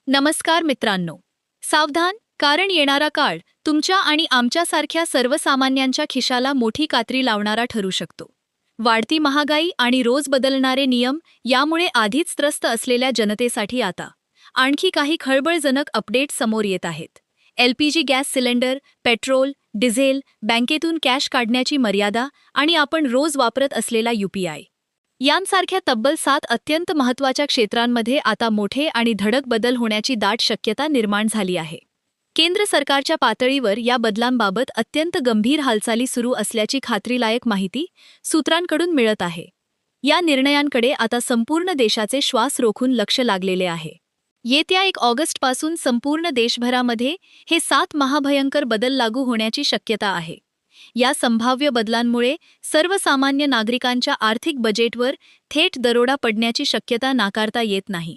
नमस्कार मित्रांनो. सावधान, कारण येणारा काळ तुमच्या आणि आमच्यासारख्या सर्वसामान्यांच्या खिशाला मोठी कात्री लावणारा ठरू शकतो. वाढती महागाई आणि रोज बदलणारे नियम यामुळे आधीच त्रस्त असलेल्या जनतेसाठी आता आणखी काही खळबळजनक अपडेट समोर येत आहेत. LPG gas cylinder, petrol, diesel, बँकेतून कॅश काढण्याची मर्यादा आणि आपण रोज वापरत असलेला UPI यांसारख्या तब्बल 7 अत्यंत महत्त्वाच्या क्षेत्रांमध्ये आता मोठे आणि धडक बदल होण्याची दाट शक्यता निर्माण झाली आहे. केंद्र सरकारच्या पातळीवर या बदलांबाबत अत्यंत गंभीर हालचाली सुरू असल्याची खात्रीलायक माहिती सूत्रांकडून मिळत आहे. या निर्णयांकडे आता संपूर्ण देशाचे श्वास रोखून लक्ष लागलेले आहे. येत्या 1 ऑगस्टपासून संपूर्ण देशभरामध्ये हे 7 महाभयंकर बदल लागू होण्याची शक्यता आहे. या संभाव्य बदलांमुळे सर्वसामान्य नागरिकांच्या आर्थिक बजेटवर थेट दरोडा पडण्याची शक्यता नाकारता येत नाही.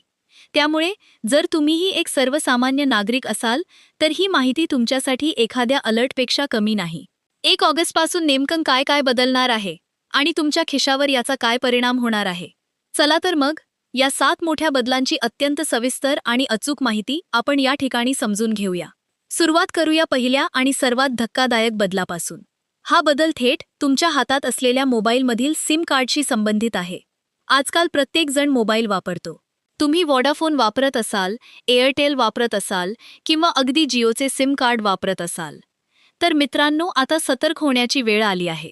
त्यामुळे जर तुम्हीही एक सर्वसामान्य नागरिक असाल तर ही माहिती तुमच्यासाठी एखाद्या अलर्टपेक्षा कमी नाही. 1 ऑगस्टपासून नेमकं काय काय बदलणार आहे आणि तुमच्या खिशावर याचा काय परिणाम होणार आहे? चला तर मग या 7 मोठ्या बदलांची अत्यंत सविस्तर आणि अचूक माहिती आपण या ठिकाणी समजून घेऊया. सुरुवात करूया पहिल्या आणि सर्वात धक्कादायक बदलापासून. हा बदल थेट तुमच्या हातात असलेल्या मोबाईलमधील सिम कार्डशी संबंधित आहे. आजकाल प्रत्येक जण मोबाईल वापरतो. तुम्ही वोडाफोन वापरत असाल, एअरटेल वापरत असाल किंवा अगदी जिओचे सिम कार्ड वापरत असाल तर मित्रांनो, आता सतर्क होण्याची वेळ आली आहे.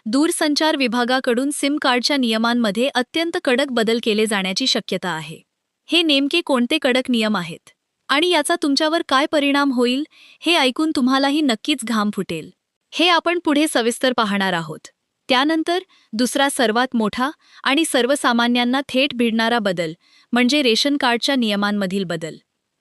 दूरसंचार विभागाकडून सिम कार्डच्या नियमांमध्ये अत्यंत कडक बदल केले जाण्याची शक्यता आहे. हे नेमके कोणते कडक नियम आहेत आणि याचा तुमच्यावर काय परिणाम होईल हे ऐकून तुम्हालाही नक्कीच घाम फुटेल. हे आपण पुढे सविस्तर पाहणार आहोत. त्यानंतर दुसरा सर्वात मोठा आणि सर्वसामान्यांना थेट भिडणारा बदल म्हणजे रेशन कार्डच्या नियमांमधील बदल.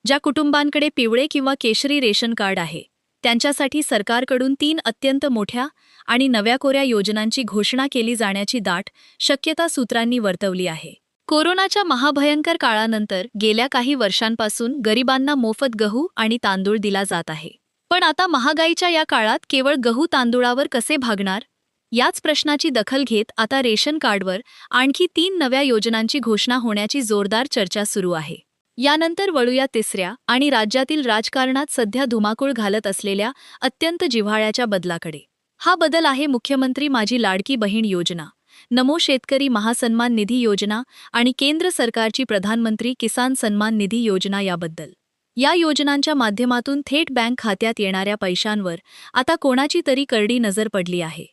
ज्या कुटुंबांकडे पिवळे किंवा केशरी रेशन कार्ड आहे त्यांच्यासाठी सरकारकडून 3 अत्यंत मोठ्या आणि नव्या कोऱ्या योजनांची घोषणा केली जाण्याची दाट शक्यता सूत्रांनी वर्तवली आहे. कोरोनाच्या महाभयंकर काळानंतर गेल्या काही वर्षांपासून गरिबांना मोफत गहू आणि तांदूळ दिला जात आहे. पण आता महागाईच्या या काळात केवळ गहू तांदूळावर कसे भागणार? याच प्रश्नाची दखल घेत आता रेशन कार्डवर आणखी 3 नव्या योजनांची घोषणा होण्याची जोरदार चर्चा सुरू आहे. यानंतर वळूया तिसऱ्या आणि राज्यातील राजकारणात सध्या धुमाकूळ घालत असलेल्या अत्यंत जिव्हाळ्याच्या बदलाकडे. हा बदल आहे मुख्यमंत्री माझी लाडकी बहीण योजना, नमो शेतकरी महासन्मान निधी योजना आणि केंद्र सरकारची प्रधानमंत्री किसान सन्मान निधी योजना याबद्दल. या योजनांच्या माध्यमातून थेट बँक खात्यात येणाऱ्या पैशांवर आता कोणाची तरी करडी नजर पडली आहे.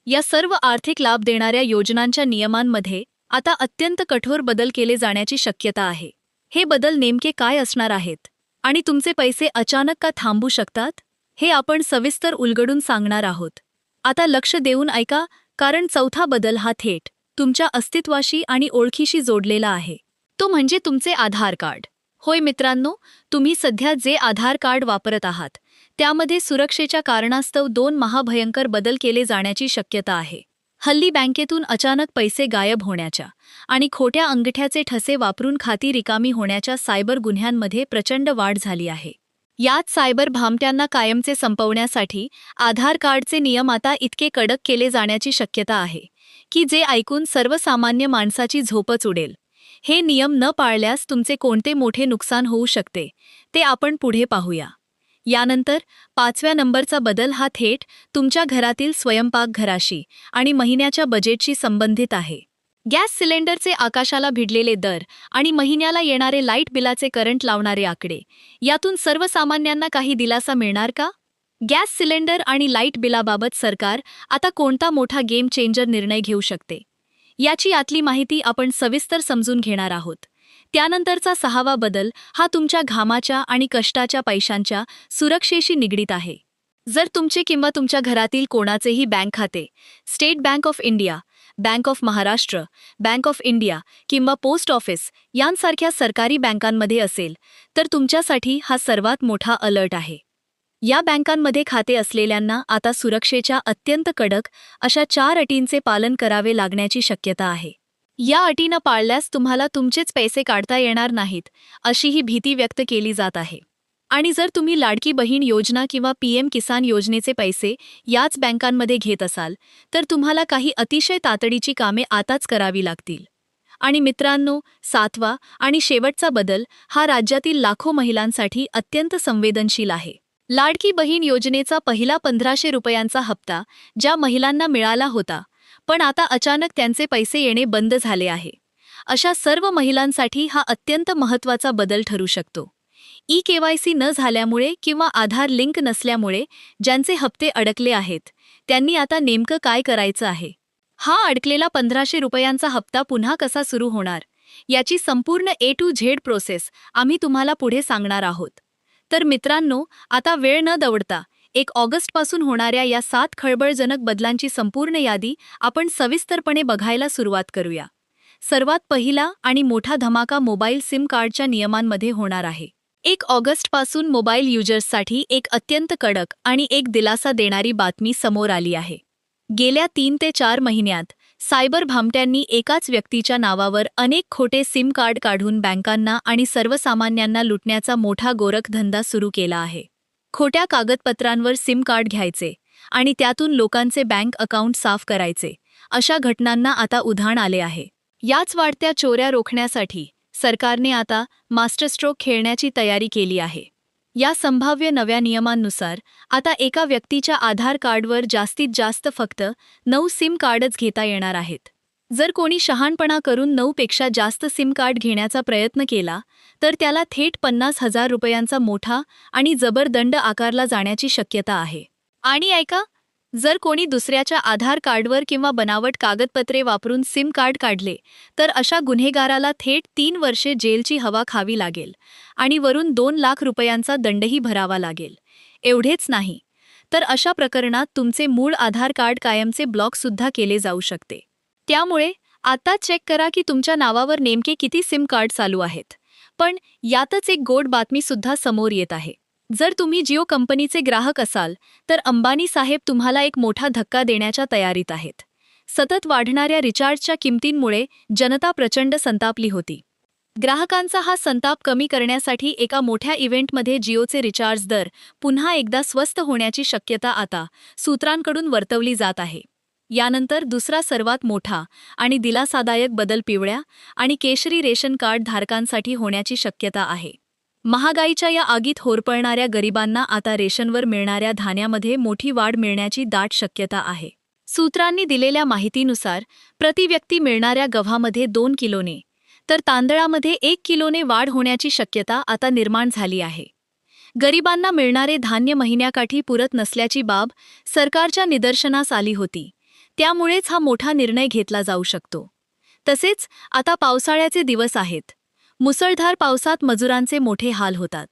या सर्व आर्थिक लाभ देणाऱ्या योजनांच्या नियमांमध्ये आता अत्यंत कठोर बदल केले जाण्याची शक्यता आहे. हे बदल नेमके काय असणार आहेत आणि तुमचे पैसे अचानक का थांबू शकतात हे आपण सविस्तर उलगडून सांगणार आहोत. आता लक्ष देऊन ऐका, कारण चौथा बदल हा थेट तुमच्या अस्तित्वाशी आणि ओळखीशी जोडलेला आहे. तो म्हणजे तुमचे आधार कार्ड. होय मित्रांनो, तुम्ही सध्या जे आधार कार्ड वापरत आहात त्यामध्ये सुरक्षेच्या कारणास्तव 2 महाभयंकर बदल केले जाण्याची शक्यता आहे. हल्ली बँकेतून अचानक पैसे गायब होण्याच्या आणि खोट्या अंगठ्याचे ठसे वापरून खाती रिकामी होण्याच्या सायबर गुन्ह्यांमध्ये प्रचंड वाढ झाली आहे. यात सायबर भामट्यांना कायमचे संपवण्यासाठी आधार कार्डचे नियम आता इतके कडक केले जाण्याची शक्यता आहे की जे ऐकून सर्वसामान्य माणसाची झोपच उडेल. हे नियम न पाळल्यास तुमचे कोणते मोठे नुकसान होऊ शकते ते आपण पुढे पाहूया. यानंतर 5व्या नंबरचा बदल हा थेट तुमच्या घरातील स्वयंपाकघराशी आणि महिन्याच्या बजेटशी संबंधित आहे. गॅस सिलेंडरचे आकाशाला भिडलेले दर आणि महिन्याला येणारे लाईट बिलाचे करंट लावणारे आकडे यातून सर्वसामान्यांना काही दिलासा मिळणार का? गॅस सिलेंडर आणि लाईट बिलाबाबत सरकार आता कोणता मोठा गेम चेंजर निर्णय घेऊ शकते याची आतली माहिती आपण सविस्तर समजून घेणार आहोत. त्यानंतरचा 6वा बदल हा तुमच्या घामाच्या आणि कष्टाच्या पैशांच्या सुरक्षेशी निगडीत आहे. जर तुमचे किंवा तुमच्या घरातील कोणाचेही बँक खाते state bank of India, bank of Maharashtra, bank of India किंवा पोस्ट ऑफिस यांसारख्या सरकारी बँकांमध्ये असेल तर तुमच्यासाठी हा सर्वात मोठा अलर्ट आहे. या बँकांमध्ये खाते असलेल्यांना आता सुरक्षेच्या अत्यंत कडक अशा 4 अटींचे पालन करावे लागण्याची शक्यता आहे. या अटी न पाळल्यास तुम्हाला तुमचेच पैसे काढता येणार नाहीत अशीही भीती व्यक्त केली जात आहे. आणि जर तुम्ही लाडकी बहीण योजना किंवा PM किसान योजनेचे पैसे याच बँकांमध्ये घेत असाल तर तुम्हाला काही अतिशय तातडीची कामे आताच करावी लागतील. आणि मित्रांनो, 7वा आणि शेवटचा बदल हा राज्यातील लाखो महिलांसाठी अत्यंत संवेदनशील आहे. लाडकी बहीण योजनेचा पहिला 1500 रुपयांचा हप्ता ज्या महिलांना मिळाला होता, पण आता अचानक त्यांचे पैसे येणे बंद झाले आहे. अशा सर्व महिलांसाठी हा अत्यंत महत्त्वाचा बदल ठरू शकतो. ई-केवायसी न झाल्यामुळे किंवा आधार लिंक नसल्यामुळे ज्यांचे हप्ते अडकले आहेत, त्यांनी आता नेमकं काय करायचं आहे? हा अडकलेला 1500 रुपयांचा हप्ता पुन्हा कसा सुरू होणार, याची संपूर्ण A to Z प्रोसेस आम्ही तुम्हाला पुढे सांगणार आहोत. तर मित्रांनो, आता वेळ न दवडता 1 ऑगस्टपासून होणाऱ्या या 7 खळबळजनक बदलांची संपूर्ण यादी आपण सविस्तरपणे बघायला सुरुवात करूया. सर्वात पहिला आणि मोठा धमाका मोबाईल सिम कार्डच्या नियमांमध्ये होणार आहे. 1 ऑगस्टपासून मोबाईल युजर्ससाठी एक अत्यंत कडक आणि एक दिलासा देणारी बातमी समोर आली आहे. गेल्या 3 ते 4 महिन्यात सायबर भामट्यांनी एकाच व्यक्तीच्या नावावर अनेक खोटे सिम कार्ड काढून बँकांना आणि सर्वसामान्यांना लुटण्याचा मोठा गोरखधंदा सुरू केला आहे. खोट्या कागदपत्रांवर सिम कार्ड घ्यायचे आणि त्यातून लोकांचे बँक अकाउंट साफ करायचे, अशा घटनांना आता उधाण आले आहे. याच वाढत्या चोऱ्या रोखण्यासाठी सरकारने आता मास्टरस्ट्रोक खेळण्याची तयारी केली आहे. या संभाव्य नव्या नियमांनुसार आता एका व्यक्तीच्या आधार कार्डवर जास्तीत जास्त फक्त 9 सिम कार्डच घेता येणार आहेत. जर कोणी शहाणपणा करून 9 पेक्षा जास्त सिम कार्ड घेण्याचा प्रयत्न केला तर त्याला थेट 50,000 रुपयांचा मोठा आणि जबर दंड आकारला जाण्याची शक्यता आहे. आणि ऐका, जर कोणी दुसऱ्याच्या आधार कार्डवर किंवा बनावट कागदपत्रे वापरून सिम कार्ड काढले तर अशा गुन्हेगाराला थेट 3 वर्षे जेलची हवा खावी लागेल आणि वरून 2 लाख रुपयांचा दंडही भरावा लागेल. एवढेच नाही, तर अशा प्रकरणात तुमचे मूळ आधार कार्ड कायमचे ब्लॉकसुद्धा केले जाऊ शकते. त्यामुळे आता चेक करा की तुमच्या नावावर नेमके किती सिम कार्ड चालू आहेत. पण यातच एक गोड बातमीसुद्धा समोर येत आहे. जर तुम्ही जिओ कंपनीचे ग्राहक असाल तर अंबानी साहेब तुम्हाला एक मोठा धक्का देण्याच्या तयारीत आहेत. सतत वाढणाऱ्या रिचार्जच्या किमतींमुळे जनता प्रचंड संतापली होती. ग्राहकांचा हा संताप कमी करण्यासाठी एका मोठ्या इव्हेंटमध्ये जिओचे रिचार्ज दर पुन्हा एकदा स्वस्त होण्याची शक्यता आता सूत्रांकडून वर्तवली जात आहे. यानंतर दुसरा सर्वात मोठा आणि दिलासादायक बदल पिवळ्या आणि केशरी रेशन कार्ड धारकांसाठी होण्याची शक्यता आहे. महागाईच्या या आगीत होरपळणाऱ्या गरिबांना आता रेशनवर मिळणाऱ्या धान्यामध्ये मोठी वाढ मिळण्याची दाट शक्यता आहे. सूत्रांनी दिलेल्या माहितीनुसार प्रति व्यक्ती मिळणाऱ्या गव्हामध्ये 2 किलोने तर तांदळामध्ये 1 किलोने वाढ होण्याची शक्यता आता निर्माण झाली आहे. गरिबांना मिळणारे धान्य महिन्याकाठी पुरत नसल्याची बाब सरकारच्या निदर्शनास आली होती. त्यामुळेच हा मोठा निर्णय घेतला जाऊ शकतो. तसेच आता पावसाळ्याचे दिवस आहेत. मुसळधार पावसात मजुरांचे मोठे हाल होतात.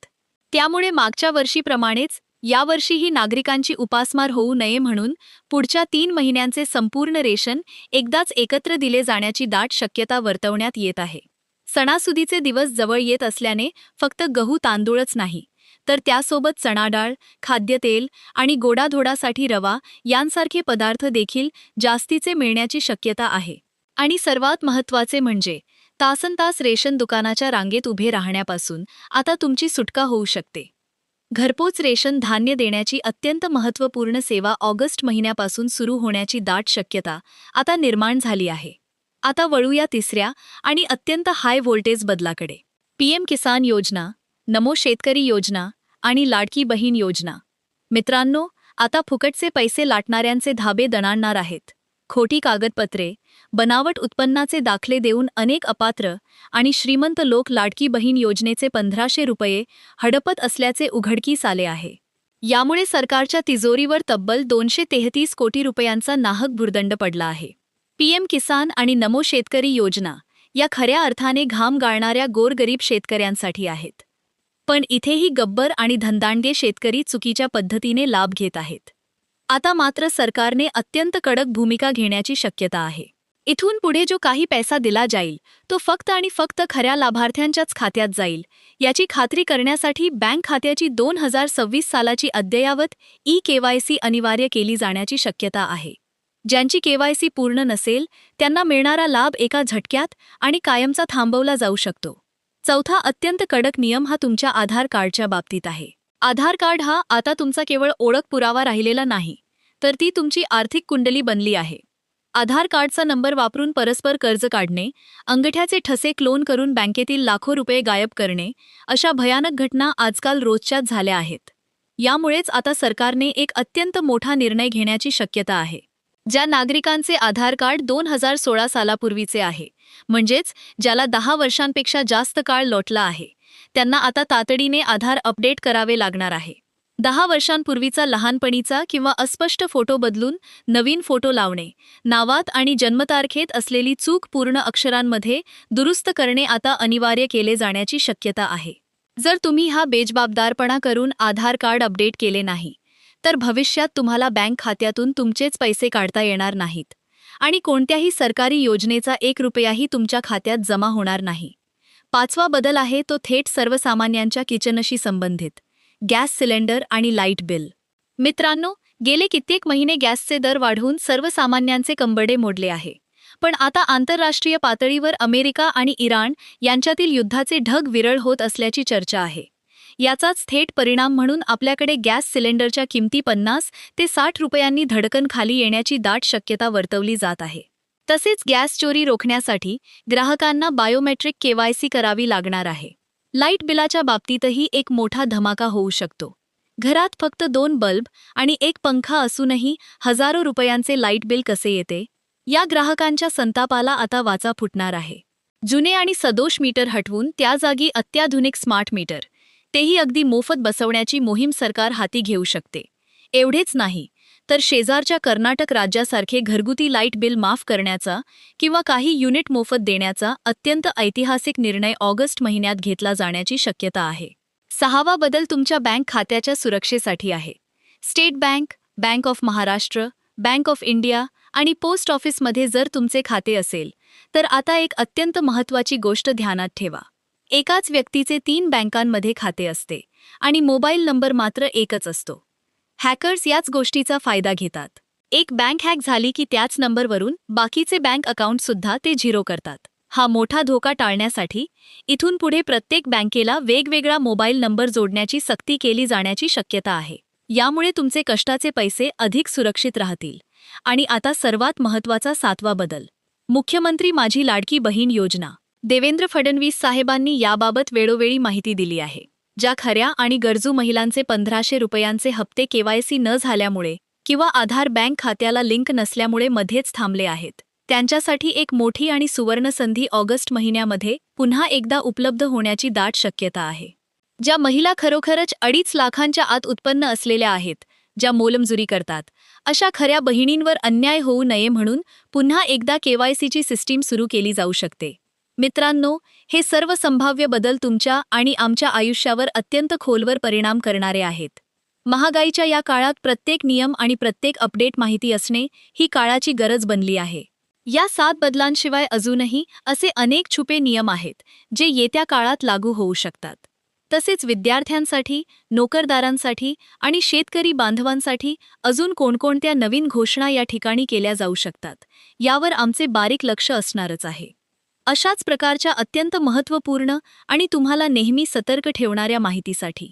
त्यामुळे मागच्या वर्षीप्रमाणेच यावर्षीही नागरिकांची उपासमार होऊ नये म्हणून पुढच्या 3 महिन्यांचे संपूर्ण रेशन एकदाच एकत्र दिले जाण्याची दाट शक्यता वर्तवण्यात येत आहे. सणासुदीचे दिवस जवळ येत असल्याने फक्त गहू तांदूळच नाही, तर त्यासोबत चणाडाळ, खाद्यतेल आणि गोडाधोडासाठी रवा यांसारखे पदार्थ देखील जास्तीचे मिळण्याची शक्यता आहे. आणि सर्वात महत्त्वाचे म्हणजे तासनतास रेशन दुकानाच्या रांगेत उभे राहण्यापासून आता तुमची सुटका होऊ शकते. घरपोच रेशन धान्य देण्याची अत्यंत महत्त्वपूर्ण सेवा ऑगस्ट महिन्यापासून सुरू होण्याची दाट शक्यता आता निर्माण झाली आहे. आता वळूया तिसऱ्या आणि अत्यंत हाय व्होल्टेज बदलाकडे. PM किसान योजना, नमो शेतकरी योजना आणि लाडकी बहीण योजना. मित्रांनो, आता फुकटचे पैसे लाटणाऱ्यांचे धाबे दणाणणार आहेत. खोटी कागदपत्रे, बनावट उत्पन्नाचे दाखले देऊन अनेक अपात्र आणि श्रीमंत लोक लाडकी बहीण योजनेचे 1500 रुपये हडपत असल्याचे उघडकीस आले आहे. यामुळे सरकारच्या तिजोरीवर तब्बल 233 कोटी रुपयांचा नाहक भुर्दंड पडला आहे. PM किसान आणि नमो शेतकरी योजना या खऱ्या अर्थाने घाम गाळणाऱ्या गोरगरीब शेतकऱ्यांसाठी आहेत. पण इथेही गब्बर आणि धनदांडगे शेतकरी चुकीच्या पद्धतीने लाभ घेत आहेत. आता मात्र सरकारने अत्यंत कडक भूमिका घेण्याची शक्यता आहे. इथून पुढे जो काही पैसा दिला जाईल तो फक्त आणि फक्त खऱ्या लाभार्थ्यांच्याच खात्यात जाईल, याची खात्री करण्यासाठी बँक खात्याची 2026 सालाची अद्ययावत ई-केवायसी अनिवार्य केली जाण्याची शक्यता आहे. ज्यांची केवायसी पूर्ण नसेल त्यांना मिळणारा लाभ एका झटक्यात आणि कायमचा थांबवला जाऊ शकतो. चौथा अत्यंत कडक नियम हा तुमच्या आधार कार्डच्या बाबतीत आहे. आधार कार्ड हा आता तुमचा केवळ ओळख पुरावा राहिलेला नाही, तर ती तुमची आर्थिक कुंडली बनली आहे. आधार कार्डचा नंबर वापरून परस्पर कर्ज काढणे, अंगठ्याचे ठसे क्लोन करून बँकेतील लाखो रुपये गायब करणे, अशा भयानक घटना आजकाल रोजच्याच झाल्या आहेत. यामुळेच आता सरकारने एक अत्यंत मोठा निर्णय घेण्याची शक्यता आहे. ज्या नागरिकांचे आधार कार्ड 2016 सालापूर्वीचे आहे, म्हणजेच ज्याला 10 वर्षांपेक्षा जास्त काळ लोटला आहे, त्यांना आता तातडीने आधार अपडेट करावे लागणार आहे. 10 वर्षांपूर्वीचा लहानपणीचा किंवा अस्पष्ट फोटो बदलून नवीन फोटो लावणे, नावात आणि जन्मतारखेत असलेली चूक पूर्ण अक्षरांमध्ये दुरुस्त करणे आता अनिवार्य केले जाण्याची शक्यता आहे. जर तुम्ही हा बेजबाबदारपणा करून आधार कार्ड अपडेट केले नाही, तर भविष्यात तुम्हाला बँक खात्यातून तुमचेच पैसे काढता येणार नाहीत आणि कोणत्याही सरकारी योजनेचा 1 रुपयाही तुमच्या खात्यात जमा होणार नाही. 5वा बदल आहे तो थेट सर्वसामान्यांच्या किचनशी संबंधित. गॅस सिलेंडर आणि लाईट बिल. मित्रांनो, गेले कित्येक महिने गॅसचे दर वाढवून सर्वसामान्यांचे कंबरडे मोडले आहे. पण आता आंतरराष्ट्रीय पातळीवर अमेरिका आणि इराण यांच्यातील युद्धाचे ढग विरळ होत असल्याची चर्चा आहे. याचाच थेट परिणाम म्हणून आपल्याकडे गॅस सिलेंडरच्या किमती 50 ते 60 रुपयांनी धडकन खाली येण्याची दाट शक्यता वर्तवली जात आहे. तसेच गॅस चोरी रोखण्यासाठी ग्राहकांना बायोमेट्रिक केवायसी करावी लागणार आहे. लाईट बिलाच्या बाबतीतही एक मोठा धमाका होऊ शकतो. घरात फक्त 2 बल्ब आणि 1 पंखा असूनही हजारो रुपयांचे लाईट बिल कसे येते? या ग्राहकांच्या संतापाला आता वाचा फुटणार आहे. जुने आणि सदोष मीटर हटवून त्या जागी अत्याधुनिक स्मार्ट मीटर, तेही अगदी मोफत बसवण्याची मोहीम सरकार हाती घेऊ शकते. एवढेच नाही, तर शेजारच्या कर्नाटक राज्यासारखे घरगुती लाईट बिल माफ करण्याचा किंवा काही युनिट मोफत देण्याचा अत्यंत ऐतिहासिक निर्णय ऑगस्ट महिन्यात घेतला जाण्याची शक्यता आहे. 6वा बदल तुमच्या बँक खात्याच्या सुरक्षेसाठी आहे. State bank, bank of Maharashtra, bank of India आणि पोस्ट ऑफिसमध्ये जर तुमचे खाते असेल, तर आता एक अत्यंत महत्त्वाची गोष्ट ध्यानात ठेवा. एकाच व्यक्तीचे 3 बँकांमध्ये खाते असते आणि मोबाईल नंबर मात्र एकच असतो. हॅकर्स याच गोष्टीचा फायदा घेतात. एक बँक हॅक झाली की त्याच नंबरवरून बाकीचे बँक अकाउंटसुद्धा ते झिरो करतात. हा मोठा धोका टाळण्यासाठी इथून पुढे प्रत्येक बँकेला वेगवेगळा मोबाईल नंबर जोडण्याची सक्ती केली जाण्याची शक्यता आहे. यामुळे तुमचे कष्टाचे पैसे अधिक सुरक्षित राहतील. आणि आता सर्वात महत्त्वाचा 7वा बदल. मुख्यमंत्री माझी लाडकी बहीण योजना. देवेंद्र फडणवीस साहेबांनी याबाबत वेळोवेळी माहिती दिली आहे. ज्या खऱ्या आणि गरजू महिलांचे 1500 रुपयांचे हप्ते केवायसी न झाल्यामुळे किंवा आधार बँक खात्याला लिंक नसल्यामुळे मध्येच थांबले आहेत, त्यांच्यासाठी एक मोठी आणि सुवर्ण संधी ऑगस्ट महिन्यामध्ये पुन्हा एकदा उपलब्ध होण्याची दाट शक्यता आहे. ज्या महिला खरोखरच 2.5 लाखांच्या आत उत्पन्न असलेल्या आहेत, ज्या मोलमजुरी करतात, अशा खऱ्या बहिणींवर अन्याय होऊ नये म्हणून पुन्हा एकदा केवायसीची सिस्टीम सुरू केली जाऊ शकते. मित्रांनो, हे सर्व संभाव्य बदल तुमच्या आणि आमच्या आयुष्यावर अत्यंत खोलवर परिणाम करणारे आहेत. महागाईच्या या काळात प्रत्येक नियम आणि प्रत्येक अपडेट माहिती असणे ही काळाची गरज बनली आहे. या 7 बदलांशिवाय अजूनही असे अनेक छुपे नियम आहेत जे येत्या काळात लागू होऊ शकतात. तसेच विद्यार्थ्यांसाठी, नोकरदारांसाठी आणि शेतकरी बांधवांसाठी अजून कोणकोणत्या नवीन घोषणा या ठिकाणी केल्या जाऊ शकतात, यावर आमचे बारीक लक्ष असणारच आहे. अशाच प्रकारच्या अत्यंत महत्त्वपूर्ण आणि तुम्हाला नेहमी सतर्क ठेवणाऱ्या माहितीसाठी